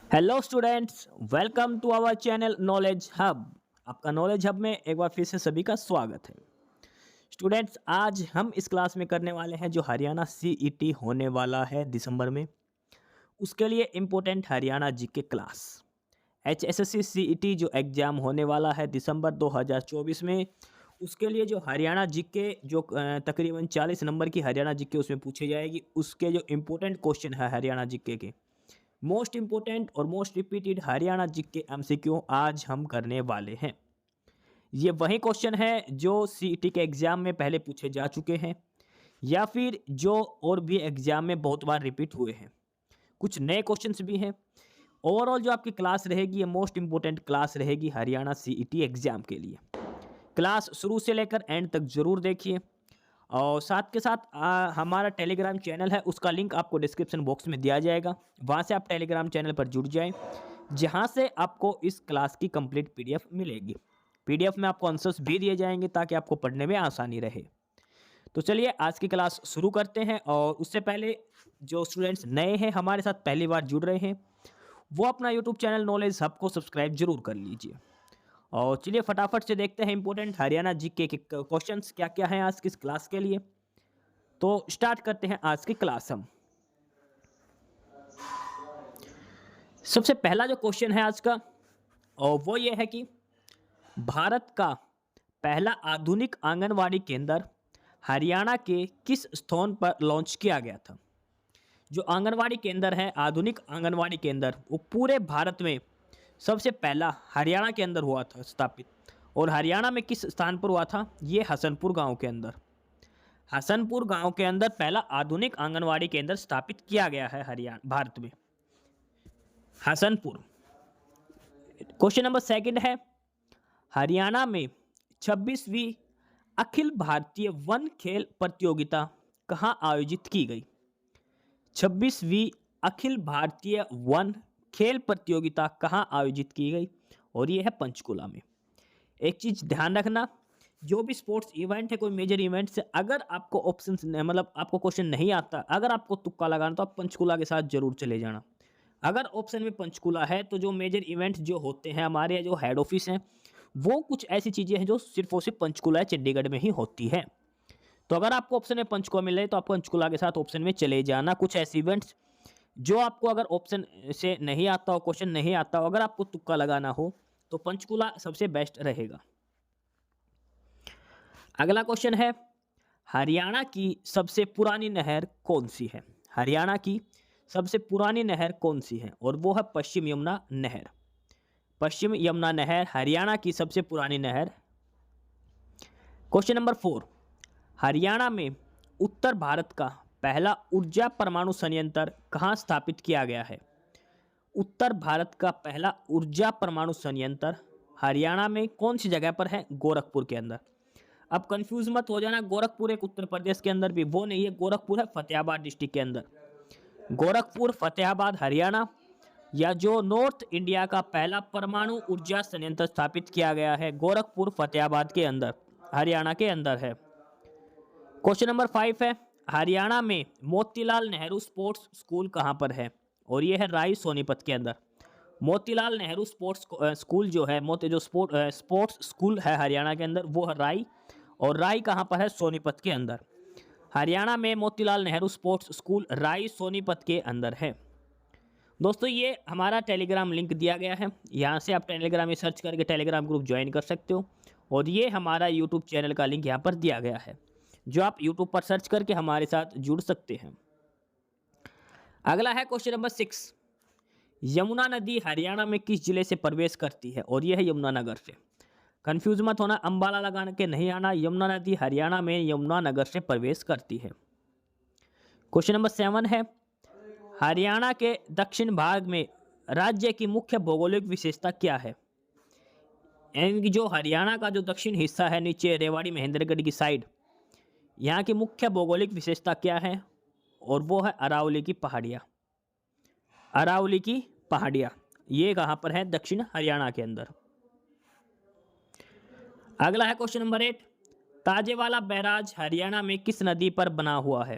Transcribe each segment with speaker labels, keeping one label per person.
Speaker 1: Hello students, welcome to our channel knowledge hub. आपका knowledge hub में एक बार फिर से सभी का स्वागत है। स्टूडेंट्स, आज हम इस क्लास में करने वाले हैं जो हरियाणा सीईटी होने वाला है दिसंबर में, उसके लिए important Haryana GK class. HSSC CET जो एग्ज़ाम होने वाला है दिसंबर 2024 में, उसके लिए जो हरियाणा जीके जो तकरीबन 40 नंबर की हरियाणा जीके उसमें पूछी जाएगी, उसके जो इम्पोर्टेंट क्वेश्चन है हरियाणा जीके के, मोस्ट इंपोर्टेंट और most repeated Haryana GK MCQ आज हम करने वाले हैं। ये वही क्वेश्चन है जो सीईटी के एग्जाम में पहले पूछे जा चुके हैं या फिर जो और भी एग्जाम में बहुत बार रिपीट हुए हैं। कुछ नए क्वेश्चंस भी हैं। ओवरऑल जो आपकी क्लास रहेगी ये मोस्ट इंपोर्टेंट क्लास रहेगी हरियाणा सीईटी एग्जाम के लिए। क्लास शुरू से लेकर एंड तक ज़रूर देखिए और साथ के साथ हमारा टेलीग्राम चैनल है, उसका लिंक आपको डिस्क्रिप्शन बॉक्स में दिया जाएगा। वहाँ से आप टेलीग्राम चैनल पर जुड़ जाएं, जहाँ से आपको इस क्लास की कंप्लीट पीडीएफ मिलेगी। पीडीएफ में आपको आंसर्स भी दिए जाएंगे ताकि आपको पढ़ने में आसानी रहे। तो चलिए आज की क्लास शुरू करते हैं। और उससे पहले जो स्टूडेंट्स नए हैं, हमारे साथ पहली बार जुड़ रहे हैं, वो अपना यूट्यूब चैनल नॉलेज हब को सब्सक्राइब जरूर कर लीजिए। और चलिए फटाफट से देखते हैं इंपॉर्टेंट हरियाणा जीके के क्वेश्चंस क्या क्या हैं आज की इस क्लास के लिए। तो स्टार्ट करते हैं आज की क्लास हम। सबसे पहला जो क्वेश्चन है आज का, और वो ये है कि भारत का पहला आधुनिक आंगनवाड़ी केंद्र हरियाणा के किस स्थान पर लॉन्च किया गया था। जो आंगनवाड़ी केंद्र है, आधुनिक आंगनवाड़ी केंद्र, वो पूरे भारत में सबसे पहला हरियाणा के अंदर हुआ था स्थापित। और हरियाणा में किस स्थान पर हुआ था? ये हसनपुर गांव के अंदर। हसनपुर गांव के अंदर पहला आधुनिक आंगनवाड़ी केंद्र स्थापित किया गया है हरियाणा भारत में, हसनपुर। क्वेश्चन नंबर सेकंड है, हरियाणा में 26वीं अखिल भारतीय वन खेल प्रतियोगिता कहाँ आयोजित की गई? 26वीं अखिल भारतीय वन खेल प्रतियोगिता कहाँ आयोजित की गई? और ये है पंचकुला में। एक चीज़ ध्यान रखना, जो भी स्पोर्ट्स इवेंट है, कोई मेजर इवेंट से अगर आपको ऑप्शन मतलब आपको क्वेश्चन नहीं आता, अगर आपको तुक्का लगाना, तो आप पंचकुला के साथ जरूर चले जाना। अगर ऑप्शन में पंचकुला है तो जो मेजर इवेंट जो होते हैं हमारे जो हेड ऑफिस हैं, वो कुछ ऐसी चीज़ें हैं जो सिर्फ और सिर्फ पंचकुला या चंडीगढ़ में ही होती है। तो अगर आपको ऑप्शन में पंचकुला मिले तो आप पंचकुला के साथ ऑप्शन में चले जाना। कुछ ऐसे इवेंट्स जो आपको अगर ऑप्शन से नहीं आता हो, क्वेश्चन नहीं आता हो, अगर आपको तुक्का लगाना हो, तो पंचकुला सबसे बेस्ट रहेगा। अगला क्वेश्चन है, हरियाणा की सबसे पुरानी नहर कौन सी है? हरियाणा की सबसे पुरानी नहर कौन सी है? और वो है पश्चिम यमुना नहर। पश्चिम यमुना नहर हरियाणा की सबसे पुरानी नहर। क्वेश्चन नंबर 4, हरियाणा में उत्तर भारत का पहला ऊर्जा परमाणु संयंत्र कहाँ स्थापित किया गया है? उत्तर भारत का पहला ऊर्जा परमाणु संयंत्र हरियाणा में कौन सी जगह पर है? गोरखपुर के अंदर। अब कंफ्यूज मत हो जाना, गोरखपुर एक उत्तर प्रदेश के अंदर भी वो नहीं है, गोरखपुर है फतेहाबाद डिस्ट्रिक्ट के अंदर। गोरखपुर फतेहाबाद हरियाणा, या जो नॉर्थ इंडिया का पहला परमाणु ऊर्जा संयंत्र स्थापित किया गया है, गोरखपुर फतेहाबाद के अंदर, हरियाणा के अंदर है। क्वेश्चन नंबर 5 है, हरियाणा में मोतीलाल नेहरू स्पोर्ट्स स्कूल कहाँ पर है? और ये है राई सोनीपत के अंदर। मोतीलाल नेहरू स्पोर्ट्स स्कूल जो है, जो स्पोर्ट्स स्कूल है हरियाणा के अंदर, वो है राई। और राई कहाँ पर है? सोनीपत के अंदर। हरियाणा में मोतीलाल नेहरू स्पोर्ट्स स्कूल राई सोनीपत के अंदर है। दोस्तों, ये हमारा टेलीग्राम लिंक दिया गया है, यहाँ से आप टेलीग्राम में सर्च करके टेलीग्राम ग्रुप ज्वाइन कर सकते हो। और ये हमारा यूट्यूब चैनल का लिंक यहाँ पर दिया गया है, जो आप यूट्यूब पर सर्च करके हमारे साथ जुड़ सकते हैं। अगला है क्वेश्चन नंबर 6, यमुना नदी हरियाणा में किस जिले से प्रवेश करती है? और यह है यमुनानगर से। कंफ्यूज मत होना, अंबाला लगा के नहीं आना। यमुना नदी हरियाणा में यमुनानगर से प्रवेश करती है। क्वेश्चन नंबर 7 है, हरियाणा के दक्षिण भाग में राज्य की मुख्य भौगोलिक विशेषता क्या है? यानी कि जो हरियाणा का जो दक्षिण हिस्सा है, नीचे रेवाड़ी महेंद्रगढ़ की साइड, यहाँ की मुख्य भौगोलिक विशेषता क्या है? और वो है अरावली की पहाड़ियाँ। अरावली की पहाड़ियाँ ये कहाँ पर है? दक्षिण हरियाणा के अंदर। अगला है question number 8, Tajewala barrage Haryana में किस नदी पर बना हुआ है?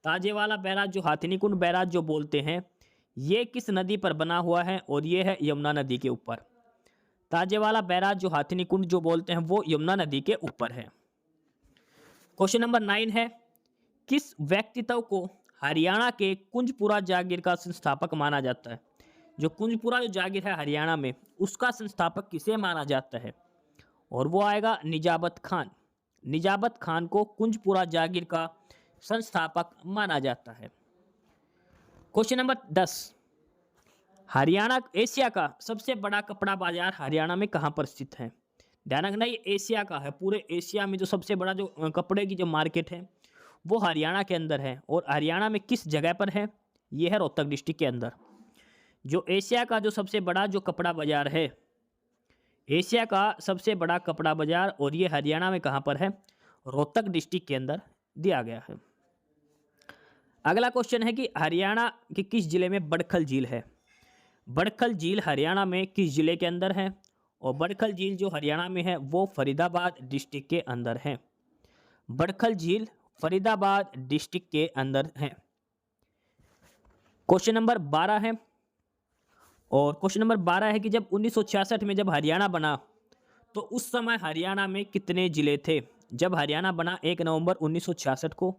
Speaker 1: ताजेवाला बैराज जो हाथिनी कुंड बैराज जो बोलते हैं, ये किस नदी पर बना हुआ है? और ये है यमुना नदी के ऊपर। ताजेवाला बैराज जो हाथिनी कुंड जो बोलते हैं वो यमुना नदी के ऊपर है। क्वेश्चन नंबर 9 है, किस व्यक्तित्व को हरियाणा के कुंजपुरा जागीर का संस्थापक माना जाता है? जो कुंजपुरा जो जागीर है हरियाणा में, उसका संस्थापक किसे माना जाता है? और वो आएगा निजाबत खान। निजाबत खान को कुंजपुरा जागीर का संस्थापक माना जाता है। क्वेश्चन नंबर 10, हरियाणा एशिया का सबसे बड़ा कपड़ा बाजार हरियाणा में कहाँ पर स्थित है? ध्यान रखना ये एशिया का है, पूरे एशिया में जो सबसे बड़ा जो कपड़े की जो मार्केट है वो हरियाणा के अंदर है। और हरियाणा में किस जगह पर है? ये है रोहतक डिस्ट्रिक्ट के अंदर। जो एशिया का जो सबसे बड़ा जो कपड़ा बाजार है, एशिया का सबसे बड़ा कपड़ा बाजार, और ये हरियाणा में कहाँ पर है? रोहतक डिस्ट्रिक्ट के अंदर दिया गया है। अगला क्वेश्चन है कि हरियाणा के किस जिले में बड़खल झील है? बड़खल झील हरियाणा में किस जिले के अंदर है? और बड़खल झील जो हरियाणा में है वो फरीदाबाद डिस्ट्रिक्ट के अंदर है। बड़खल झील फरीदाबाद डिस्ट्रिक्ट के अंदर है। क्वेश्चन नंबर 12 है, और क्वेश्चन नंबर 12 है कि जब 1966 में जब हरियाणा बना तो उस समय हरियाणा में कितने जिले थे? जब हरियाणा बना 1 नवंबर 1966 को,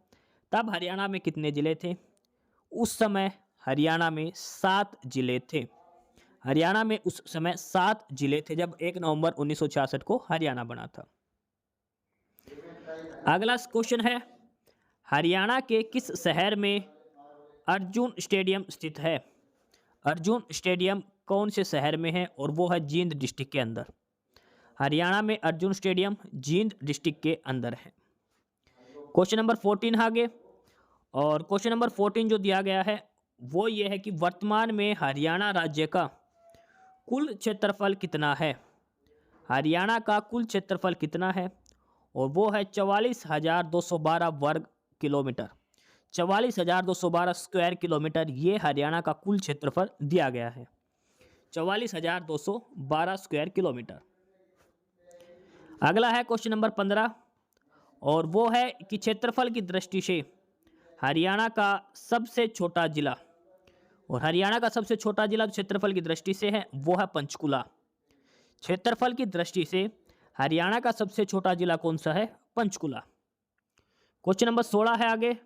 Speaker 1: तब हरियाणा में कितने जिले थे? उस समय हरियाणा में 7 जिले थे। हरियाणा में उस समय 7 जिले थे जब 1 नवंबर 1966 को हरियाणा बना था। अगला क्वेश्चन है, हरियाणा के किस शहर में अर्जुन स्टेडियम स्थित है? अर्जुन स्टेडियम कौन से शहर में है? और वो है जींद डिस्ट्रिक्ट के अंदर। हरियाणा में अर्जुन स्टेडियम जींद डिस्ट्रिक्ट के अंदर है। क्वेश्चन नंबर 14 आगे, और क्वेश्चन नंबर 14 जो दिया गया है वो ये है कि वर्तमान में हरियाणा राज्य का कुल क्षेत्रफल कितना है? हरियाणा का कुल क्षेत्रफल कितना है? और वो है 44,212 वर्ग किलोमीटर। 44,212 स्क्वायर किलोमीटर ये हरियाणा का कुल क्षेत्रफल दिया गया है। 44,212 स्क्वायर किलोमीटर। अगला है क्वेश्चन नंबर 15, और वो है कि क्षेत्रफल की दृष्टि से हरियाणा का सबसे छोटा जिला, और हरियाणा का सबसे छोटा जिला क्षेत्रफल की दृष्टि से है वो है पंचकुला। क्षेत्रफल की दृष्टि से हरियाणा का सबसे छोटा जिला कौन सा है? पंचकुला। क्वेश्चन नंबर 16 है आगे,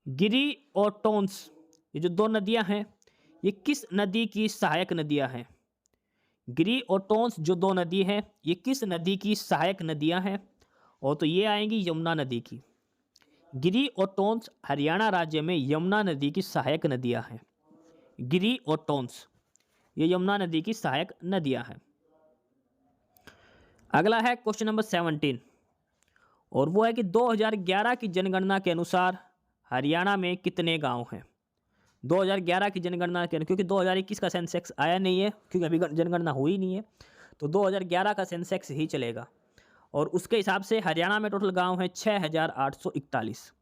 Speaker 1: गिरी और टोंस ये जो दो नदियां हैं ये किस नदी की सहायक नदियां हैं? गिरी और टोंस जो दो नदी हैं ये किस नदी की सहायक नदियां हैं? और तो ये आएंगी यमुना नदी की। गिरी और टोंस हरियाणा राज्य में यमुना नदी की सहायक नदियां हैं। गिरी और टोंस ये यमुना नदी की सहायक नदियां हैं। अगला है क्वेश्चन नंबर 17, और वो है कि 2011 की जनगणना के अनुसार हरियाणा में कितने गांव हैं? 2011 की जनगणना के, क्योंकि 2021 का सेंसेक्स आया नहीं है, क्योंकि अभी जनगणना हुई नहीं है, तो 2011 का सेंसेक्स ही चलेगा। और उसके हिसाब से हरियाणा में टोटल गांव हैं 6,841।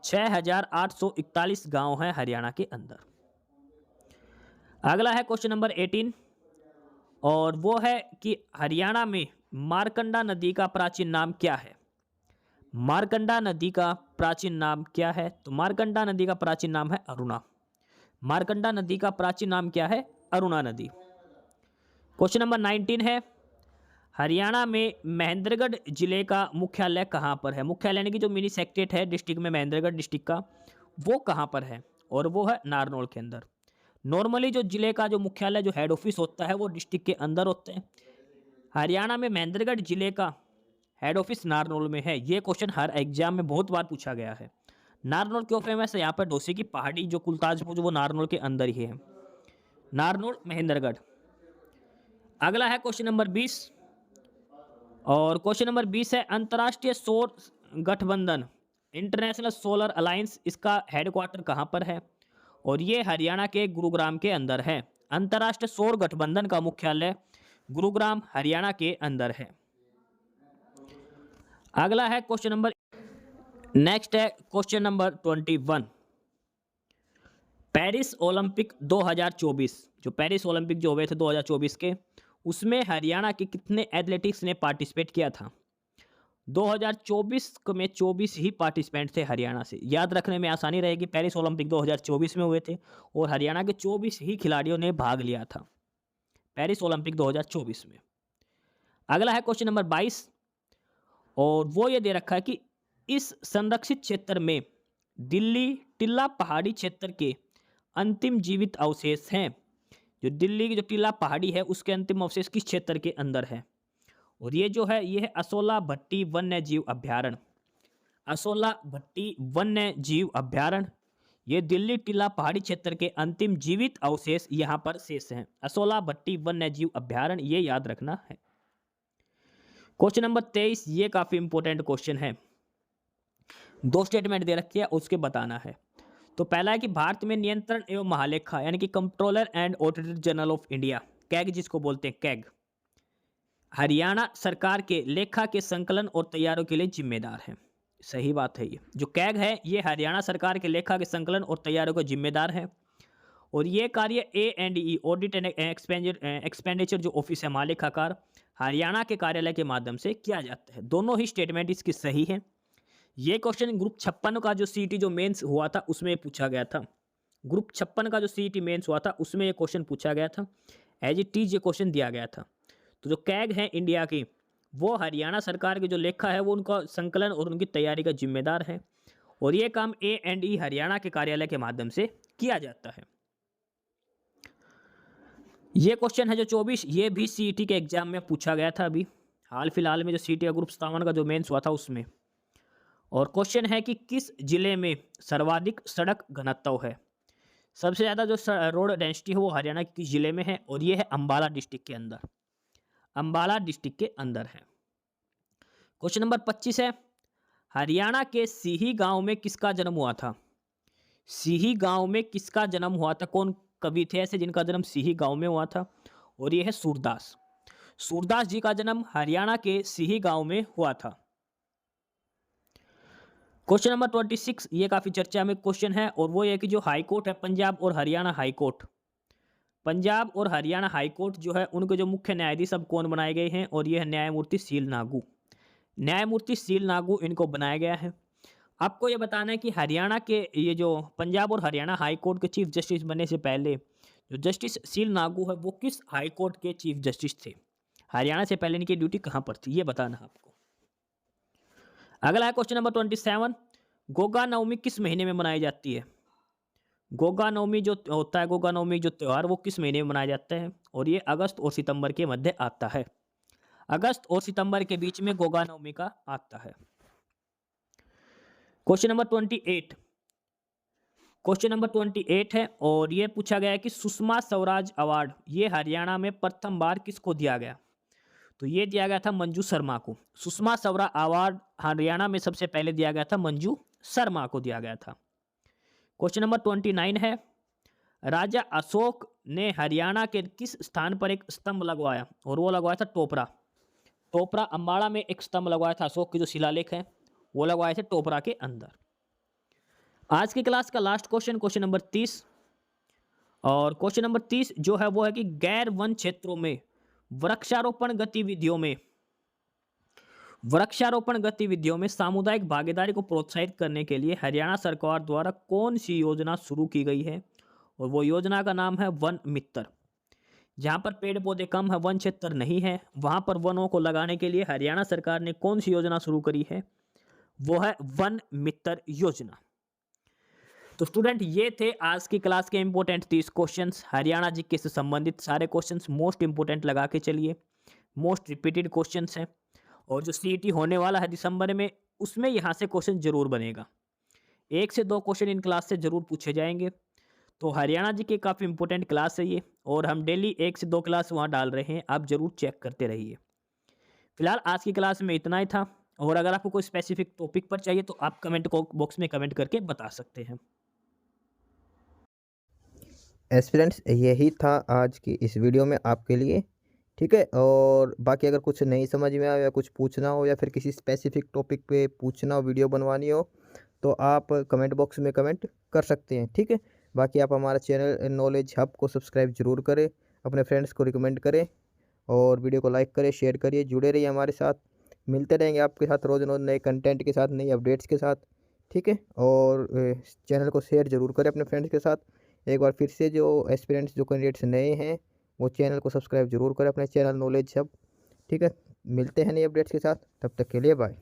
Speaker 1: 6,841 गांव हैं हरियाणा के अंदर। अगला है क्वेश्चन नंबर 18, और वो है कि हरियाणा में मारकंडा नदी का प्राचीन नाम क्या है? मारकंडा नदी का प्राचीन नाम क्या है? तो मारकंडा नदी का प्राचीन नाम है अरुणा। मारकंडा नदी का प्राचीन नाम क्या है? अरुणा नदी। क्वेश्चन नंबर 19 है, हरियाणा में महेंद्रगढ़ जिले का मुख्यालय कहाँ पर है? मुख्यालय यानी कि जो मिनी सेक्रेटेरिएट है डिस्ट्रिक्ट में महेंद्रगढ़ डिस्ट्रिक्ट का, वो कहाँ पर है? और वो है नारनौल के अंदर। नॉर्मली जो जिले का जो मुख्यालय जो हेड ऑफिस होता है वो डिस्ट्रिक्ट के अंदर होते हैं। हरियाणा में महेंद्रगढ़ जिले का हेड ऑफिस नारनौल में है। ये क्वेश्चन हर एग्जाम में बहुत बार पूछा गया है। नारनौल क्यों फेमस है? यहाँ पर डोसी की पहाड़ी जो कुलताजपुर जो वो नारनौल के अंदर ही है। नारनौल महेंद्रगढ़। अगला है क्वेश्चन नंबर 20, और क्वेश्चन नंबर 20 है अंतर्राष्ट्रीय सौर गठबंधन इंटरनेशनल सोलर अलायंस, इसका हेडक्वार्टर कहाँ पर है? और ये हरियाणा के गुरुग्राम के अंदर है। अंतर्राष्ट्रीय सौर गठबंधन का मुख्यालय गुरुग्राम हरियाणा के अंदर है। अगला है क्वेश्चन नंबर, नेक्स्ट है क्वेश्चन नंबर 21, पेरिस ओलंपिक 2024, जो पेरिस ओलंपिक जो हुए थे 2024 के, उसमें हरियाणा के कितने एथलेटिक्स ने पार्टिसिपेट किया था? 2024 में 24 ही पार्टिसिपेंट थे हरियाणा से। याद रखने में आसानी रहेगी, पेरिस ओलंपिक 2024 में हुए थे और हरियाणा के 24 ही खिलाड़ियों ने भाग लिया था पेरिस ओलंपिक 2024 में। अगला है क्वेश्चन नंबर 22 और वो ये दे रखा है कि इस संरक्षित क्षेत्र में दिल्ली टिल्ला पहाड़ी क्षेत्र के अंतिम जीवित अवशेष हैं। जो दिल्ली की जो टिल्ला पहाड़ी है उसके अंतिम अवशेष किस क्षेत्र के अंदर है? और ये जो है ये है असोला भट्टी वन्य जीव अभ्यारण्य। असोला भट्टी वन्य जीव अभ्यारण्य, ये दिल्ली टिल्ला पहाड़ी क्षेत्र के अंतिम जीवित अवशेष यहाँ पर शेष हैं। असोला भट्टी वन्य जीव अभ्यारण्य, ये याद रखना है। क्वेश्चन नंबर 23, ये काफी इंपॉर्टेंट क्वेश्चन है। 2 स्टेटमेंट दे रखी है, उसके बताना है। तो पहला है कि भारत में नियंत्रण एवं महालेखा यानी कि controller and auditor general of India, CAG जिसको बोलते हैं कैग, हरियाणा सरकार के लेखा के संकलन और तैयारियों के लिए जिम्मेदार है। सही बात है। ये जो कैग है ये हरियाणा सरकार के लेखा के संकलन और तैयारियों का जिम्मेदार है और ये कार्य A&E ऑडिट एंड एक्सपेंडिचर जो ऑफिस है महालेखाकार हरियाणा के कार्यालय के माध्यम से किया जाता है। दोनों ही स्टेटमेंट इसकी सही है। ये क्वेश्चन ग्रुप 56 का जो CET जो मेंस हुआ था उसमें पूछा गया था। ग्रुप 56 का जो CET मेंस हुआ था उसमें ये क्वेश्चन पूछा गया था। एज इट इज ये क्वेश्चन दिया गया था। तो जो कैग है इंडिया की, वो हरियाणा सरकार की जो लेखा है वो उनका संकलन और उनकी तैयारी का जिम्मेदार है और ये काम A&E हरियाणा के कार्यालय के माध्यम से किया जाता है। ये क्वेश्चन है जो 24, ये भी CET के एग्जाम में पूछा गया था अभी हाल फिलहाल में जो CET का ग्रुप 57 का जो मेंस हुआ था उसमें। और क्वेश्चन है कि किस जिले में सर्वाधिक सड़क घनत्व है? सबसे ज़्यादा जो रोड डेंसिटी है वो हरियाणा के किस जिले में है? और ये है अंबाला डिस्ट्रिक्ट के अंदर, अंबाला डिस्ट्रिक्ट के अंदर है। क्वेश्चन नंबर 25 है, हरियाणा के सीही गांव में किसका जन्म हुआ था? सीही गांव में किसका जन्म हुआ था? कौन कवि थे ऐसे जिनका जन्म सीही गांव में हुआ था? और ये है सूरदास। सूरदास जी का जन्म हरियाणा के सीही गांव में हुआ था। क्वेश्चन नंबर 26, ये काफी चर्चा में क्वेश्चन है और वो ये कि जो हाई कोर्ट है पंजाब और हरियाणा हाई कोर्ट, पंजाब और हरियाणा हाई कोर्ट जो है उनके जो मुख्य न्यायाधीश अब कौन बनाए गए हैं? और ये है न्यायमूर्ति सील नागू। न्यायमूर्ति सील नागू इनको बनाया गया है। आपको ये बताना है कि हरियाणा के ये जो पंजाब और हरियाणा हाई कोर्ट के चीफ जस्टिस बनने से पहले जो जस्टिस सील नागू है वो किस हाई कोर्ट के चीफ जस्टिस थे? हरियाणा से पहले इनकी ड्यूटी कहाँ पर थी ये बताना है आपको। अगला है क्वेश्चन नंबर 27, गोगा नवमी किस महीने में मनाई जाती है? गोगा नवमी जो होता है, गोगा नवमी जो त्यौहार वो किस महीने में मनाया जाता है? और ये अगस्त और सितंबर के मध्य आता है। अगस्त और सितंबर के बीच में गोगा नवमी का आता है। क्वेश्चन नंबर 28, क्वेश्चन नंबर 28 है और ये पूछा गया है कि सुषमा स्वराज अवार्ड ये हरियाणा में प्रथम बार किसको दिया गया? तो ये दिया गया था मंजू शर्मा को। सुषमा स्वराज अवार्ड हरियाणा में सबसे पहले दिया गया था मंजू शर्मा को दिया गया था। क्वेश्चन नंबर 29 है, राजा अशोक ने हरियाणा के किस स्थान पर एक स्तंभ लगवाया? और वो लगवाया था टोपरा। टोपरा अम्बाड़ा में एक स्तंभ लगवाया था अशोक के जो शिलालेख है वो लगवाए थे टोपरा के अंदर। आज की क्लास का लास्ट क्वेश्चन, क्वेश्चन नंबर 30, और क्वेश्चन नंबर 30 जो है वो है कि गैर वन क्षेत्रों में वृक्षारोपण गतिविधियों में सामुदायिक भागीदारी को प्रोत्साहित करने के लिए हरियाणा सरकार द्वारा कौन सी योजना शुरू की गई है? और वो योजना का नाम है वन मित्र। जहाँ पर पेड़ पौधे कम है, वन क्षेत्र नहीं है, वहाँ पर वनों को लगाने के लिए हरियाणा सरकार ने कौन सी योजना शुरू करी है? वो है वन मित्र योजना। तो स्टूडेंट ये थे आज की क्लास के इंपॉर्टेंट 30 क्वेश्चंस, हरियाणा जीके से संबंधित सारे क्वेश्चंस मोस्ट इंपॉर्टेंट लगा के चलिए, मोस्ट रिपीटेड क्वेश्चंस हैं और जो CET होने वाला है दिसंबर में उसमें यहाँ से क्वेश्चन जरूर बनेगा। 1 से 2 क्वेश्चन इन क्लास से जरूर पूछे जाएंगे। तो हरियाणा जी की काफ़ी इंपॉर्टेंट क्लास है ये और हम डेली 1 से 2 क्लास वहाँ डाल रहे हैं, आप जरूर चेक करते रहिए। फिलहाल आज की क्लास में इतना ही था और अगर आपको कोई स्पेसिफिक टॉपिक पर चाहिए तो आप कमेंट बॉक्स में कमेंट करके बता सकते हैं।
Speaker 2: एस्पिरेंट्स यही था आज की इस वीडियो में आपके लिए, ठीक है। और बाकी अगर कुछ नहीं समझ में आया या कुछ पूछना हो या फिर किसी स्पेसिफिक टॉपिक पे पूछना हो, वीडियो बनवानी हो तो आप कमेंट बॉक्स में कमेंट कर सकते हैं, ठीक है। बाकी आप हमारा चैनल नॉलेज हब को सब्सक्राइब जरूर करें, अपने फ्रेंड्स को रिकमेंड करें और वीडियो को लाइक करें, शेयर करिए, जुड़े रहिए हमारे साथ। मिलते रहेंगे आपके साथ रोज़ रोज़ नए कंटेंट के साथ, नई अपडेट्स के साथ, ठीक है। और चैनल को शेयर ज़रूर करें अपने फ्रेंड्स के साथ। एक बार फिर से जो एस्पिरेंट्स जो कैंडिडेट्स नए हैं वो चैनल को सब्सक्राइब ज़रूर करें, अपने चैनल नॉलेज हब, ठीक है। मिलते हैं नई अपडेट्स के साथ, तब तक के लिए बाय।